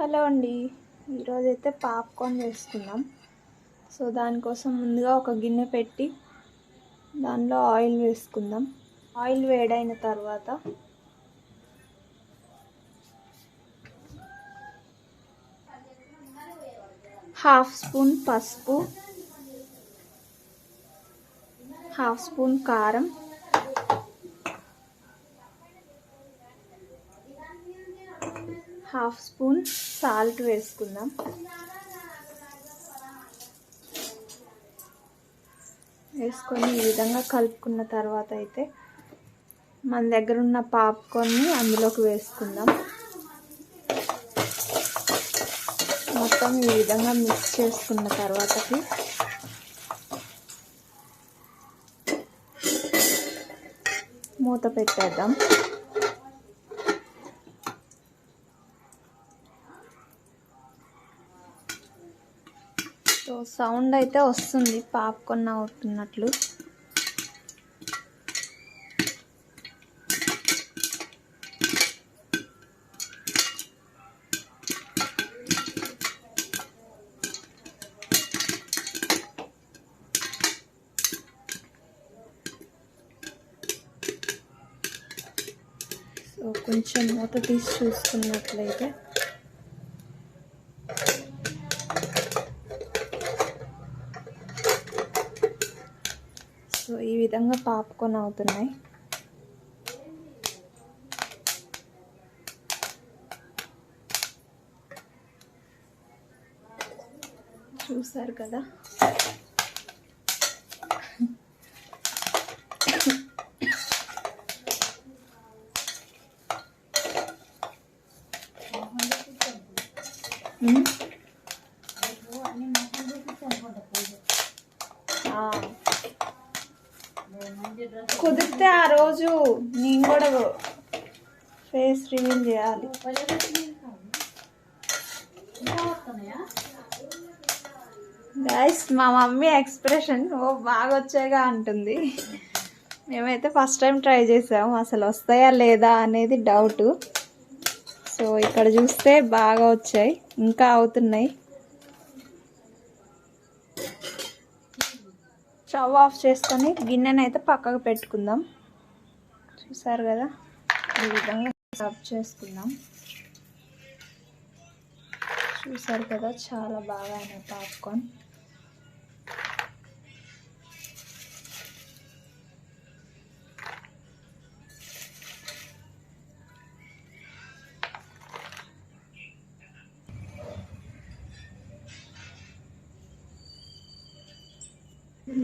Hello అండి, ఈరోజైతే popcorn వేసుకుందాం. సో దానికోసం ముందుగా ఒక గిన్నె పెట్టి దానిలో ఆయిల్ వేసుకుందాం. ఆయిల్ వేడైన తర్వాత హాఫ్ స్పూన్ పసుపు, హాఫ్ స్పూన్ కారం, హాఫ్ స్పూన్ సాల్ట్ వేసుకుందాం. వేసుకొని ఈ విధంగా కలుపుకున్న తర్వాత అయితే మన దగ్గర ఉన్న పాప్కార్న్ని అందులోకి వేసుకుందాం. మొత్తం ఈ విధంగా మిక్స్ చేసుకున్న తర్వాతకి మూత పెట్టేద్దాం. సో సౌండ్ అయితే వస్తుంది పాప్కార్న్ అవుతున్నట్లు. సో కొంచెం మూత తీసి చూసుకున్నట్లయితే సో ఈ విధంగా పాప్కార్న్ అవుతున్నాయి. చూసారు కదా. కుదిరితే ఆ రోజు నేను కూడా ఫేస్ రివీల్ చేయాలి. గైస్, మా మమ్మీ ఎక్స్ప్రెషన్ బాగా వచ్చాయిగా అంటుంది. మేమైతే ఫస్ట్ టైం ట్రై చేసాము, అసలు వస్తాయా లేదా అనేది డౌట్. సో ఇక్కడ చూస్తే బాగా వచ్చాయి, ఇంకా అవుతున్నాయి. స్టవ్ ఆఫ్ చేసుకొని గిన్నెని అయితే పక్కకు పెట్టుకుందాం. చూసారు కదా, ఈ విధంగా సర్వ్ చేసుకుందాం. చూసారు కదా, చాలా బాగా అయినాయి పాప్కార్న్.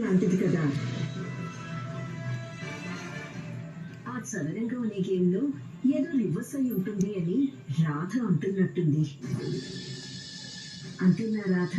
లాంటిది కదా. ఆ చదరంగం అనే గేమ్ లో ఏదో రివర్స్ అయి ఉంటుంది అని రాధ అంటున్నట్టుంది. అంటున్నా రాధ?